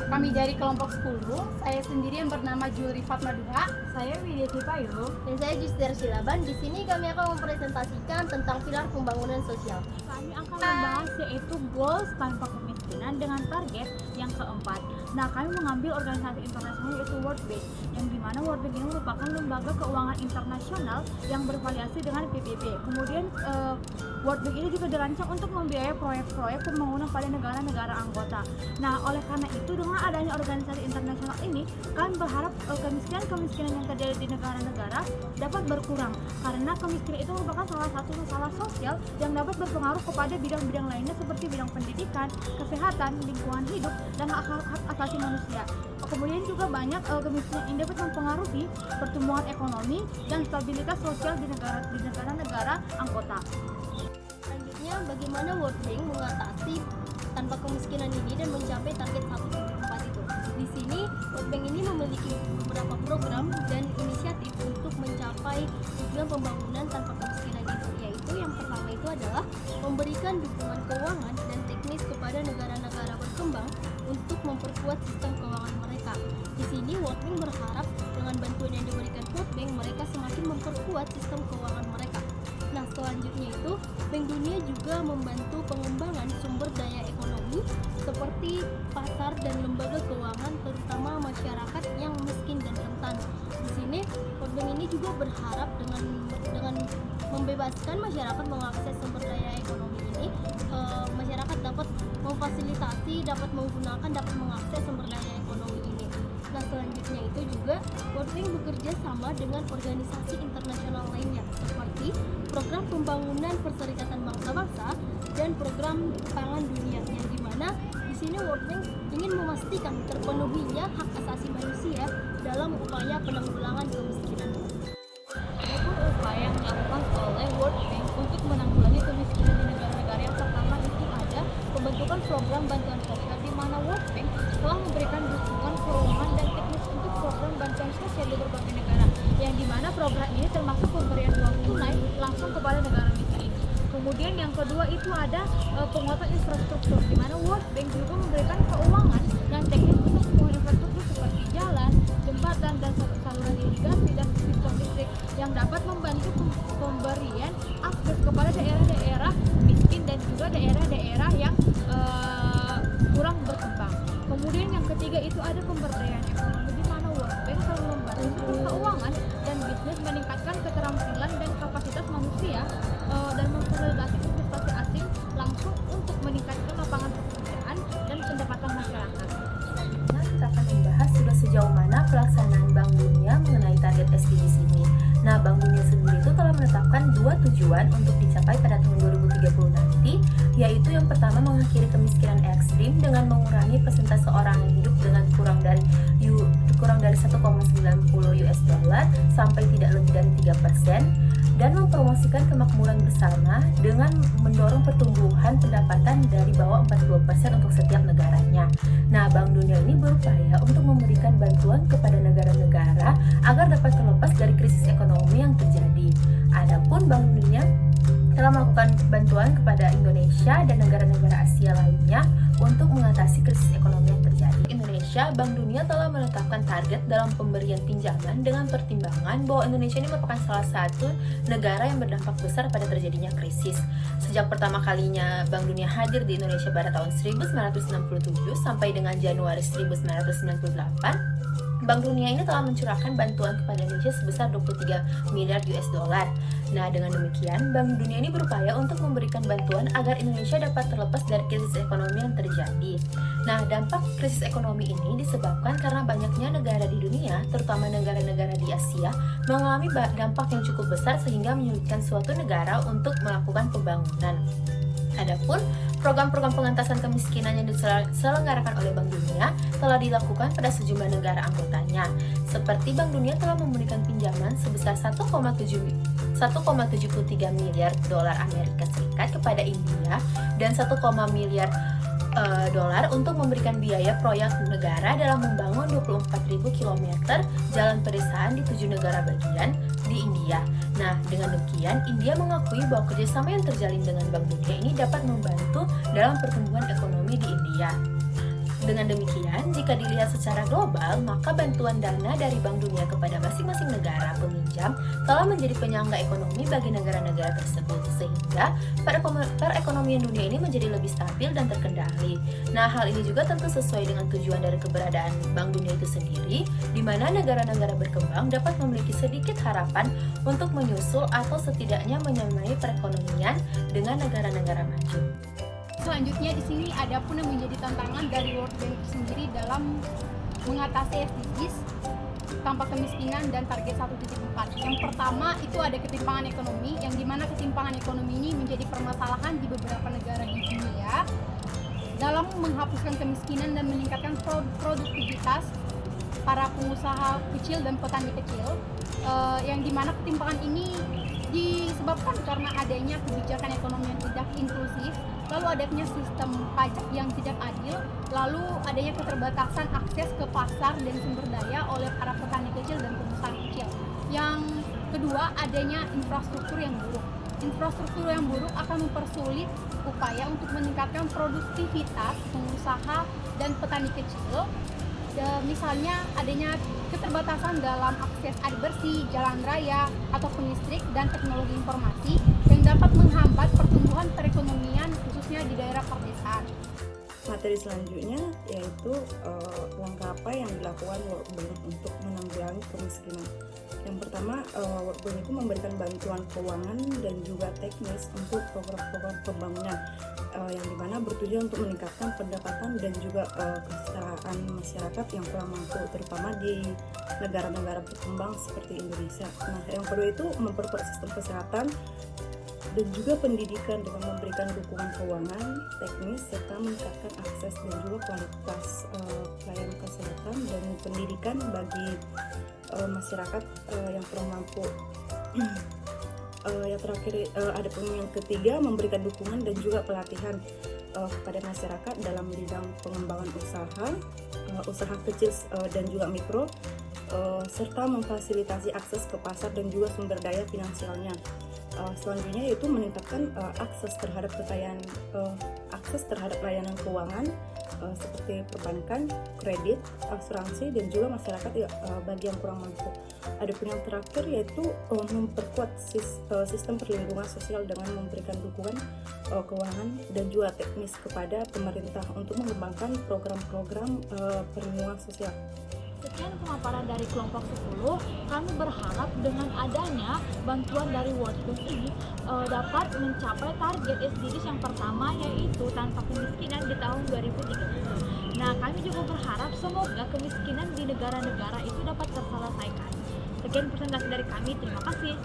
Kami dari kelompok 10, saya sendiri yang bernama Julri Fatmaduha. Saya Widya Cipayu. Dan saya Juster Silaban. Di sini kami akan mempresentasikan tentang pilar pembangunan sosial. Kami akan membahas yaitu goals tanpa kemiskinan dengan target yang keempat. Nah, kami mengambil organisasi internasional yaitu World Bank, yang dimana World Bank ini merupakan lembaga keuangan internasional yang bervariasi dengan PBB. Kemudian World Bank ini juga dirancang untuk membiayai proyek-proyek pembangunan pada negara-negara anggota. Nah, oleh karena itu dengan adanya organisasi internasional ini, kami berharap kemiskinan yang terjadi di negara-negara dapat berkurang, karena kemiskinan itu merupakan salah satu masalah sosial yang dapat berpengaruh kepada bidang-bidang lainnya seperti bidang pendidikan, kesehatan, lingkungan hidup, dan hak-hak asasi manusia. Kemudian juga banyak kemiskinan yang dapat mempengaruhi pertumbuhan ekonomi dan stabilitas sosial di negara-negara anggota. Selanjutnya, bagaimana World Bank mengatasi tanpa kemiskinan ini dan mencapai target 1,4 itu. Di sini World Bank ini memiliki beberapa program dan inisiatif untuk mencapai tujuan pembangunan tanpa kemiskinan itu, yaitu yang pertama itu adalah memberikan dukungan keuangan dan teknis kepada negara-negara berkembang untuk memperkuat sistem keuangan mereka. Di sini World Bank berharap dengan bantuan yang diberikan World Bank, mereka semakin memperkuat sistem keuangan mereka. Nah, selanjutnya itu Bank Dunia juga membantu pengembangan sumber daya ekonomi seperti pasar dan lembaga keuangan, terutama masyarakat yang miskin dan rentan. Di sini World Bank ini juga berharap dengan membebaskan masyarakat mengakses sumber daya ekonomi ini, masyarakat dapat memfasilitasi, dapat menggunakan, dapat mengakses sumber daya ekonomi ini. Nah, selanjutnya itu juga World Bank bekerja sama dengan organisasi internasional lainnya seperti program pembangunan Perserikatan Bangsa-Bangsa dan program pangan dunia, yang dimana di sini World Bank ingin memastikan terpenuhinya hak asasi manusia dalam upaya penanggulangan kemiskinan. Adapun upaya yang dilakukan oleh World Bank untuk menanggulangi kemiskinan di negara-negara, yang pertama itu ada pembentukan program bantuan sosial, di mana World Bank telah memberikan dukungan keuangan dan teknis untuk program bantuan sosial di berbagai negara, yang dimana program ini termasuk pemberian uang tunai langsung kepada negara miskin. Kemudian yang kedua itu ada penguatan infrastruktur, di mana World Bank juga memberikan keuangan dan teknis untuk pembangunan infrastruktur seperti jalan, jembatan, dan saluran irigasi dan sistem listrik yang dapat membantu pemberian akses kepada daerah-daerah miskin dan juga daerah-daerah yang kurang berkembang. Kemudian yang ketiga itu ada pemberdayaan ekonomi, di mana World Bank selalu membantu keuangan dan bisnis meningkatkan keterampilan dan kapasitas manusia dan memfasilitasi investasi asing langsung untuk meningkatkan lapangan pekerjaan dan pendapatan masyarakat. Nah, kita akan membahas sudah sejauh mana pelaksanaan Bank Dunia mengenai target SDGs ini. Nah, Bank Dunia sendiri itu telah menetapkan 2 tujuan untuk dicapai pada tahun 2030 nanti, yaitu yang pertama mengakhiri kemiskinan ekstrim dengan mengurangi persentase orang yang hidup dengan kurang dari 1,90 US dollar sampai tidak lebih dari 3%, dan mempromosikan kemakmuran bersama dengan mendorong pertumbuhan pendapatan dari bawah 40% untuk setiap negaranya. Nah, Bank Dunia ini berupaya untuk memberikan bantuan kepada negara-negara agar dapat terlepas dari krisis ekonomi yang terjadi. Adapun Bank Dunia telah melakukan bantuan kepada Indonesia dan negara-negara Asia lainnya untuk mengatasi krisis ekonomi yang terjadi. Indonesia, Bank Dunia telah menetapkan target dalam pemberian pinjaman dengan pertimbangan bahwa Indonesia ini merupakan salah satu negara yang berdampak besar pada terjadinya krisis. Sejak pertama kalinya Bank Dunia hadir di Indonesia pada tahun 1967 sampai dengan Januari 1998, Bank Dunia ini telah mencurahkan bantuan kepada Indonesia sebesar 23 miliar US dollar. Nah, dengan demikian, Bank Dunia ini berupaya untuk memberikan bantuan agar Indonesia dapat terlepas dari krisis ekonomi yang terjadi. Nah, dampak krisis ekonomi ini disebabkan karena banyaknya negara di dunia, terutama negara-negara di Asia, mengalami dampak yang cukup besar sehingga menyulitkan suatu negara untuk melakukan pembangunan. Adapun program-program pengentasan kemiskinan yang diselenggarakan oleh Bank Dunia telah dilakukan pada sejumlah negara anggotanya. Seperti Bank Dunia telah memberikan pinjaman sebesar 1,73 miliar dolar Amerika Serikat kepada India dan 1, miliar dolar untuk memberikan biaya proyek negara dalam membangun 24.000 km jalan pedesaan di 7 negara bagian di India. Nah, dengan demikian, India mengakui bahwa kerjasama yang terjalin dengan Bank Dunia ini dapat membantu dalam pertumbuhan ekonomi di India. Dengan demikian, jika dilihat secara global, maka bantuan dana dari Bank Dunia kepada masing-masing negara peminjam telah menjadi penyangga ekonomi bagi negara-negara tersebut, sehingga perekonomian dunia ini menjadi lebih stabil dan terkendali. Nah, hal ini juga tentu sesuai dengan tujuan dari keberadaan Bank Dunia itu sendiri, di mana negara-negara berkembang dapat memiliki sedikit harapan untuk menyusul atau setidaknya menyamai perekonomian dengan negara-negara maju. Selanjutnya di sini ada pun yang menjadi tantangan dari World Bank sendiri dalam mengatasi SDGs tanpa kemiskinan dan target 1.4. Yang pertama itu ada ketimpangan ekonomi, yang dimana ketimpangan ekonomi ini menjadi permasalahan di beberapa negara di dunia dalam menghapuskan kemiskinan dan meningkatkan produktivitas para pengusaha kecil dan petani kecil, yang dimana ketimpangan ini disebabkan karena adanya kebijakan ekonomi yang tidak inklusif, lalu adanya sistem pajak yang tidak adil, lalu adanya keterbatasan akses ke pasar dan sumber daya oleh para petani kecil dan pengusaha kecil. Yang kedua, adanya infrastruktur yang buruk. Infrastruktur yang buruk akan mempersulit upaya untuk meningkatkan produktivitas pengusaha dan petani kecil. Misalnya adanya keterbatasan dalam akses air bersih, jalan raya, ataupun listrik dan teknologi informasi yang dapat menghambat pertumbuhan perekonomian khususnya di daerah perdesaan. Materi selanjutnya yaitu langkah apa yang dilakukan World Bank untuk menanggulangi kemiskinan. Yang pertama, World Bank itu memberikan bantuan keuangan dan juga teknis untuk program-program pembangunan yang dimana bertujuan untuk meningkatkan pendapatan dan juga kesejahteraan masyarakat yang kurang mampu, terutama di negara-negara berkembang seperti Indonesia. Nah, yang kedua itu memperkuat sistem kesehatan dan juga pendidikan dengan memberikan dukungan keuangan, teknis, serta meningkatkan akses dan juga kualitas pelayanan kesehatan dan pendidikan bagi masyarakat yang kurang mampu. Yang terakhir ada pun yang ketiga, memberikan dukungan dan juga pelatihan kepada masyarakat dalam bidang pengembangan usaha kecil dan juga mikro, serta memfasilitasi akses ke pasar dan juga sumber daya finansialnya. Selanjutnya yaitu meningkatkan akses terhadap layanan keuangan seperti perbankan, kredit, asuransi, dan juga masyarakat bagi yang kurang mampu. Adapun yang terakhir yaitu memperkuat sistem perlindungan sosial dengan memberikan dukungan keuangan dan juga teknis kepada pemerintah untuk mengembangkan program-program perlindungan sosial. Sekian pemaparan dari kelompok 10. Kami berharap dengan adanya bantuan dari World Bank ini dapat mencapai target SDGs yang pertama, yaitu tanpa kemiskinan di tahun 2030. Nah, kami juga berharap semoga kemiskinan di negara-negara itu dapat terselesaikan. Sekian presentasi dari kami, terima kasih.